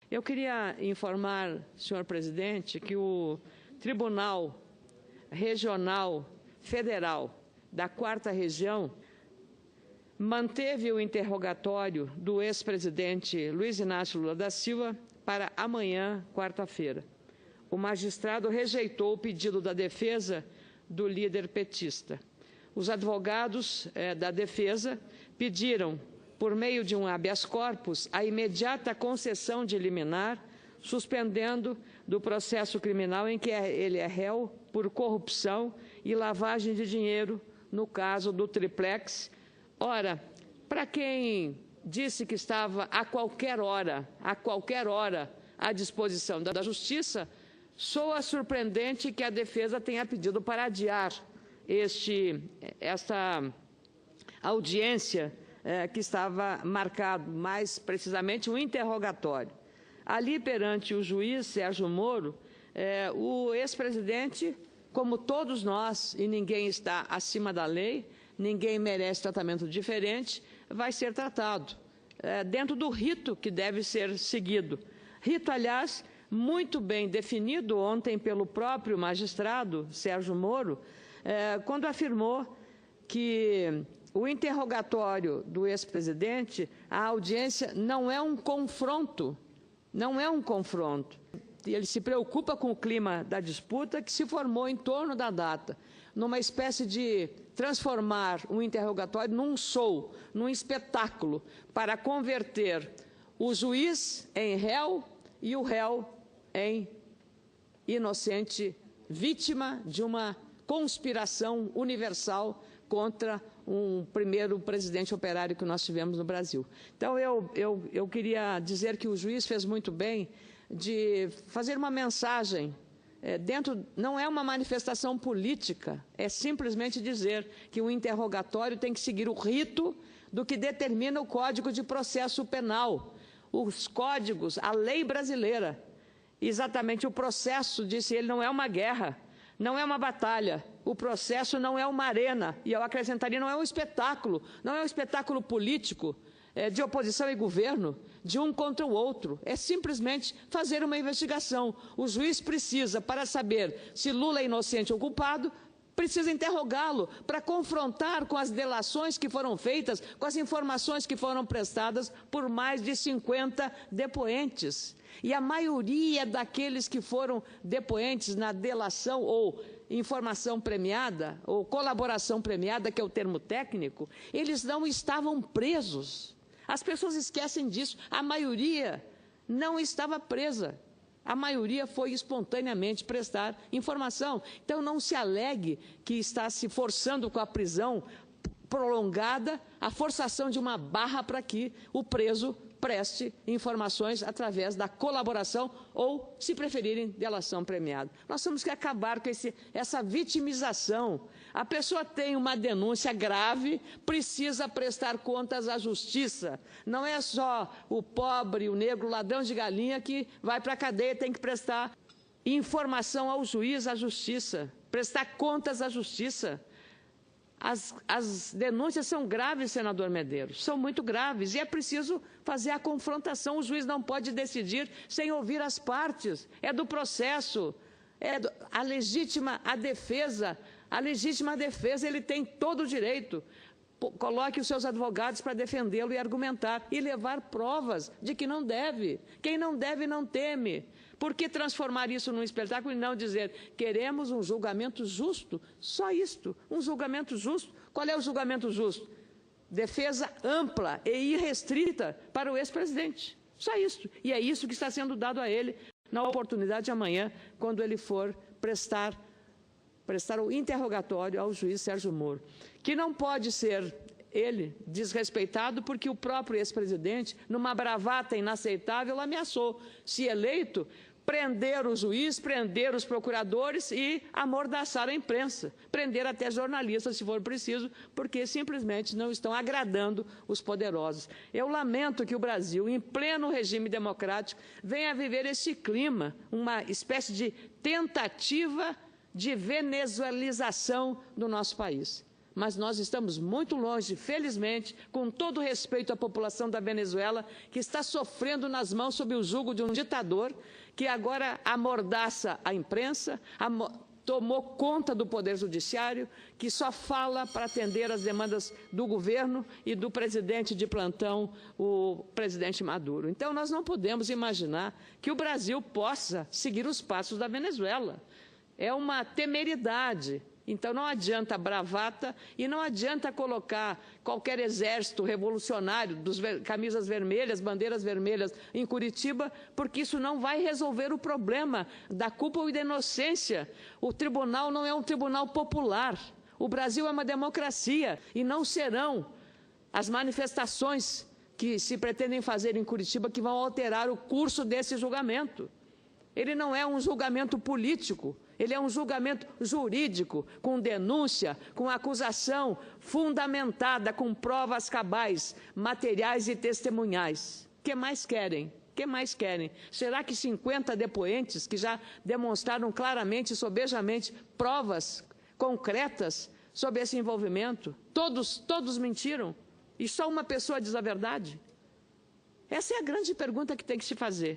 Eu queria informar, senhor presidente, que o Tribunal Regional Federal da 4ª Região manteve o interrogatório do ex-presidente Luiz Inácio Lula da Silva para amanhã, quarta-feira. O magistrado rejeitou o pedido da defesa do líder petista. Os advogados da defesa pediram, por meio de um habeas corpus, a imediata concessão de liminar, suspendendo do processo criminal em que ele é réu por corrupção e lavagem de dinheiro, no caso do triplex. Ora, para quem disse que estava a qualquer hora à disposição da Justiça, soa surpreendente que a defesa tenha pedido para adiar esta audiência que estava marcado, mais precisamente, um interrogatório. Ali, perante o juiz Sérgio Moro, o ex-presidente, como todos nós, e ninguém está acima da lei, ninguém merece tratamento diferente, vai ser tratado dentro do rito que deve ser seguido. Rito, aliás, muito bem definido ontem pelo próprio magistrado Sérgio Moro, quando afirmou que o interrogatório do ex-presidente, a audiência não é um confronto, Ele se preocupa com o clima da disputa que se formou em torno da data, numa espécie de transformar um interrogatório num show, num espetáculo, para converter o juiz em réu e o réu em inocente, vítima de uma conspiração universal contra um primeiro presidente operário que nós tivemos no Brasil. Então, eu queria dizer que o juiz fez muito bem de fazer uma mensagem não é uma manifestação política, é simplesmente dizer que o interrogatório tem que seguir o rito do que determina o Código de Processo Penal, os códigos, a lei brasileira. Exatamente, o processo, disse ele, não é uma guerra, não é uma batalha, o processo não é uma arena, e eu acrescentaria, não é um espetáculo político, de oposição e governo, de um contra o outro. É simplesmente fazer uma investigação. O juiz precisa, para saber se Lula é inocente ou culpado, precisa interrogá-lo para confrontar com as delações que foram feitas, com as informações que foram prestadas por mais de 50 depoentes. E a maioria daqueles que foram depoentes na delação ou informação premiada, ou colaboração premiada, que é o termo técnico, eles não estavam presos. As pessoas esquecem disso. A maioria não estava presa. A maioria foi espontaneamente prestar informação. Então, não se alegue que está se forçando com a prisão prolongada, a forçação de uma barra para que o preso preste informações através da colaboração ou, se preferirem, delação premiada. Nós temos que acabar com essa vitimização. A pessoa tem uma denúncia grave, precisa prestar contas à justiça. Não é só o pobre, o negro, o ladrão de galinha que vai para a cadeia, tem que prestar informação ao juiz, à justiça, prestar contas à justiça. As denúncias são graves, senador Medeiros, são muito graves, e é preciso fazer a confrontação. O juiz não pode decidir sem ouvir as partes, é do processo, a legítima defesa, ele tem todo o direito. Coloque os seus advogados para defendê-lo e argumentar, e levar provas de que não deve. Quem não deve, não teme. Por que transformar isso num espetáculo e não dizer, queremos um julgamento justo? Só isto, um julgamento justo. Qual é o julgamento justo? Defesa ampla e irrestrita para o ex-presidente. Só isto. E é isso que está sendo dado a ele na oportunidade de amanhã, quando ele for prestar o interrogatório ao juiz Sérgio Moro, que não pode ser ele desrespeitado porque o próprio ex-presidente, numa bravata inaceitável, ameaçou, se eleito, prender o juiz, prender os procuradores e amordaçar a imprensa, prender até jornalistas, se for preciso, porque simplesmente não estão agradando os poderosos. Eu lamento que o Brasil, em pleno regime democrático, venha a viver esse clima, uma espécie de tentativa de venezuelização do nosso país. Mas nós estamos muito longe, felizmente, com todo respeito à população da Venezuela, que está sofrendo nas mãos sob o jugo de um ditador que agora amordaça a imprensa, tomou conta do Poder Judiciário, que só fala para atender às demandas do governo e do presidente de plantão, o presidente Maduro. Então, nós não podemos imaginar que o Brasil possa seguir os passos da Venezuela. É uma temeridade. Então, não adianta bravata e não adianta colocar qualquer exército revolucionário dos camisas vermelhas, bandeiras vermelhas em Curitiba, porque isso não vai resolver o problema da culpa e da inocência. O tribunal não é um tribunal popular. O Brasil é uma democracia e não serão as manifestações que se pretendem fazer em Curitiba que vão alterar o curso desse julgamento. Ele não é um julgamento político. Ele é um julgamento jurídico, com denúncia, com acusação fundamentada, com provas cabais, materiais e testemunhais. O que mais querem? O que mais querem? Será que 50 depoentes que já demonstraram claramente e sobejamente provas concretas sobre esse envolvimento, todos mentiram? E só uma pessoa diz a verdade? Essa é a grande pergunta que tem que se fazer.